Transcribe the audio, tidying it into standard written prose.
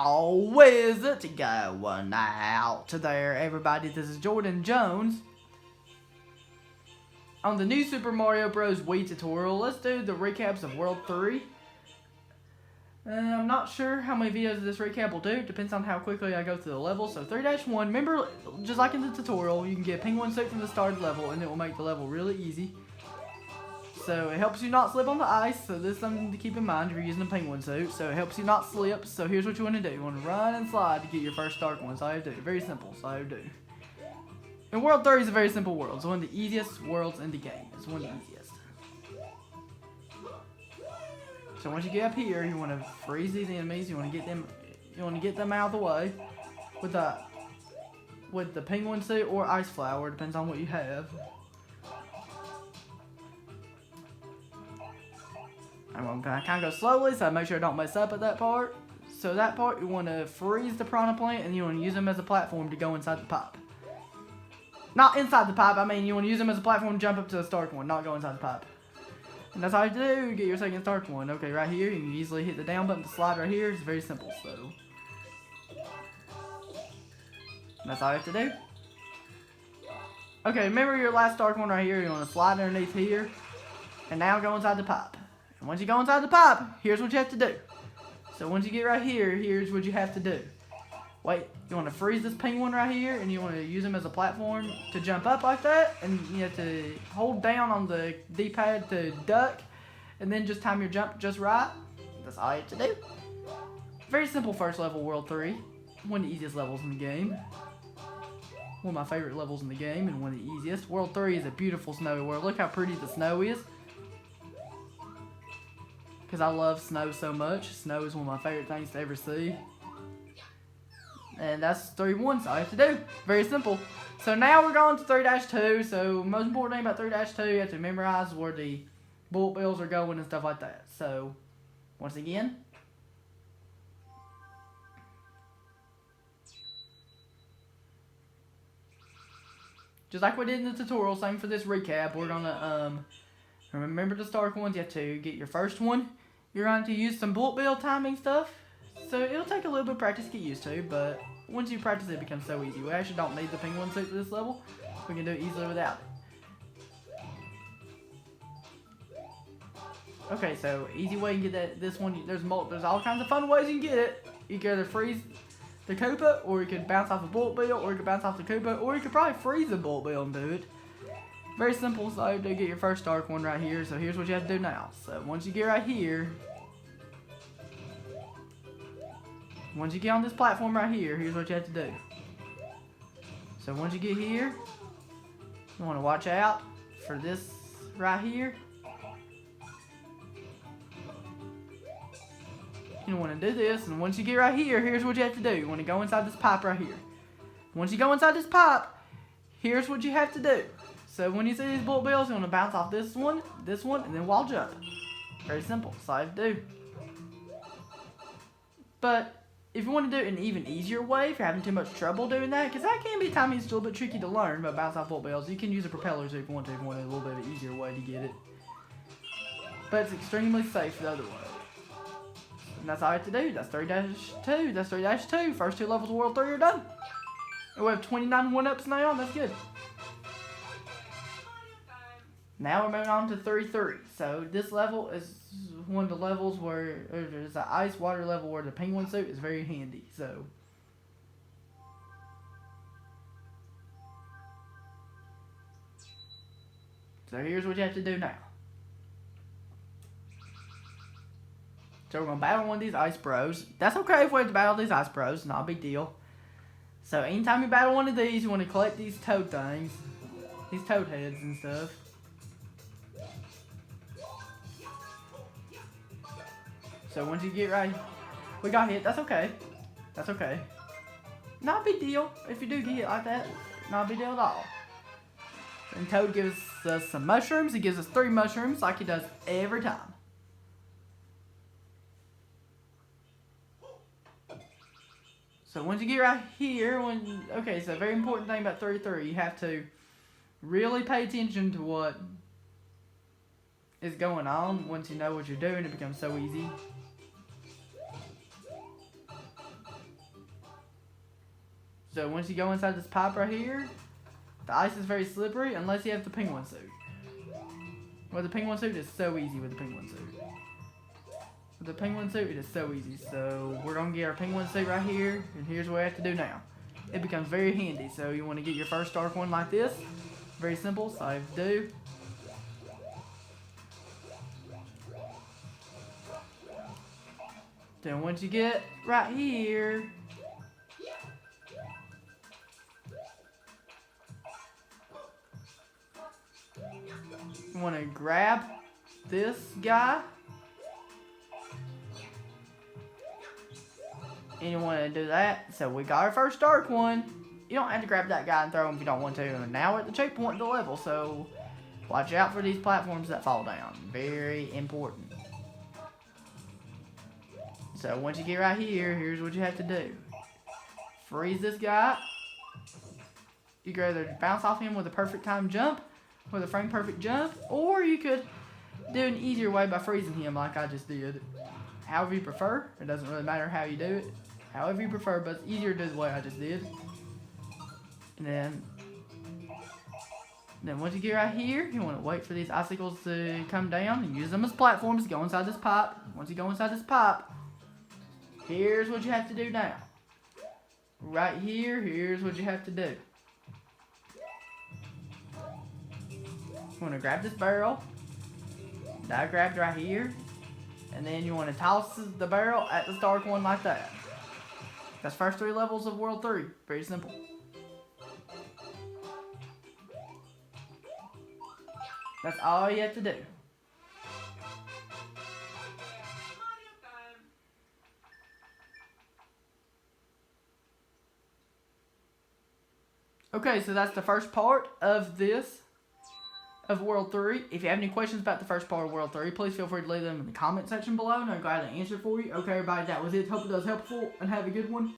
How is it going out there, everybody? This is Jordan Jones. On the new Super Mario Bros. Wii tutorial, let's do the recaps of World 3. I'm not sure how many videos this recap will do. It depends on how quickly I go through the level. So 3-1, remember, just like in the tutorial, you can get a penguin suit from the start of the level, and it will make the level really easy. So it helps you not slip on the ice, so this is something to keep in mind if you're using a penguin suit. So it helps you not slip, so here's what you want to do. You want to run and slide to get your first dark one. That's all you do. Very simple, that's all you do. And World 30 is a very simple world. It's one of the easiest worlds in the game. It's one of the easiest. So once you get up here, you want to freeze these enemies. You want to get them out of the way with the penguin suit or ice flower. Depends on what you have. I'm gonna kind of go slowly, so I make sure I don't mess up at that part. So that part, you want to freeze the piranha plant, and you want to use them as a platform to go inside the pipe. Not inside the pipe, I mean you want to use them as a platform to jump up to the start one, not go inside the pipe. And that's how you do, you get your second start one. Okay, right here, you can easily hit the down button to slide right here. It's very simple, so. And that's all you have to do. Okay, remember your last start one right here, you want to slide underneath here, and now go inside the pipe. And once you go inside the pipe, here's what you have to do. So once you get right here, here's what you have to do. Wait, you want to freeze this penguin right here, and you want to use him as a platform to jump up like that, and you have to hold down on the D-pad to duck, and then just time your jump just right. That's all you have to do. Very simple first level, World 3. One of the easiest levels in the game. One of my favorite levels in the game, and one of the easiest. World 3 is a beautiful snowy world. Look how pretty the snow is. Because I love snow so much. Snow is one of my favorite things to ever see. And that's 3-1, so all you have to do. Very simple. So now we're going to 3-2. So most important thing about 3-2, you have to memorize where the bullet bills are going and stuff like that. So once again, just like we did in the tutorial, same for this recap, we're gonna remember the start ones. You have to get your first one. You're going to use some bullet bill timing stuff. So it'll take a little bit of practice to get used to, but once you practice it becomes so easy. We actually don't need the penguin suit for this level. We can do it easily without it. Okay, so easy way you can get this one. There's all kinds of fun ways you can get it. You can either freeze the Koopa, or you can bounce off a bullet bill, or you can bounce off the Koopa, or you could probably freeze the bullet bill and do it. Very simple, so you get your first dark one right here. So here's what you have to do now. So once you get right here, once you get on this platform right here, here's what you have to do. So once you get here, you want to watch out for this right here. You want to do this, and once you get right here, here's what you have to do. You want to go inside this pipe right here. Once you go inside this pipe, here's what you have to do. So when you see these bullet bills, you want to bounce off this one, and then wall jump. Very simple. That's all you have to do. But if you want to do it in an even easier way, if you're having too much trouble doing that, because that can be timing, it's a little bit tricky to learn, but bounce off bullet bills, you can use a propeller if you want to, if you want a little bit of an easier way to get it. But it's extremely safe the other way. And that's all you have to do. That's 3-2. That's 3-2. First two levels of World 3 are done. And we have 29 1-ups now, and that's good. Now we're moving on to 3-3. So this level is one of the levels where there's an ice water level where the penguin suit is very handy. So here's what you have to do now. So we're going to battle one of these ice bros. That's okay if we have to battle these ice bros. Not a big deal. So anytime you battle one of these, you want to collect these toad things. These toad heads and stuff. So once you get right, we got hit. That's okay. That's okay. Not a big deal if you do get hit like that. Not a big deal at all. And Toad gives us some mushrooms. He gives us 3 mushrooms like he does every time. So once you get right here, okay, so a very important thing about 3-3, you have to really pay attention to what is going on. Once you know what you're doing, it becomes so easy. So once you go inside this pipe right here, the ice is very slippery unless you have the penguin suit. Well, the penguin suit is so easy with the penguin suit. With the penguin suit, it is so easy. So we're going to get our penguin suit right here, and here's what we have to do now. It becomes very handy. So you want to get your first dark one like this. Very simple, so I have to do. Then once you get right here, you want to grab this guy, and you want to do that. So we got our first dark one. You don't have to grab that guy and throw him if you don't want to. And now we're at the checkpoint of the level, so watch out for these platforms that fall down. Very important. So once you get right here, here's what you have to do. Freeze this guy. You can either bounce off him with a perfect time jump, with a frame perfect jump, or you could do an easier way by freezing him like I just did. However you prefer. It doesn't really matter how you do it. However you prefer, but it's easier to do the way I just did. And then once you get right here, you want to wait for these icicles to come down and use them as platforms to go inside this pipe. Once you go inside this pipe, here's what you have to do now. Right here, here's what you have to do. You want to grab this barrel that I grabbed right here, and then you want to toss the barrel at this dark one like that. That's first 3 levels of World 3. Very simple. That's all you have to do. Okay, so that's the first part of this, of World 3. If you have any questions about the first part of World 3, please feel free to leave them in the comment section below, and I'll go ahead and answer for you. Okay, everybody, that was it. Hope it was helpful, and have a good one.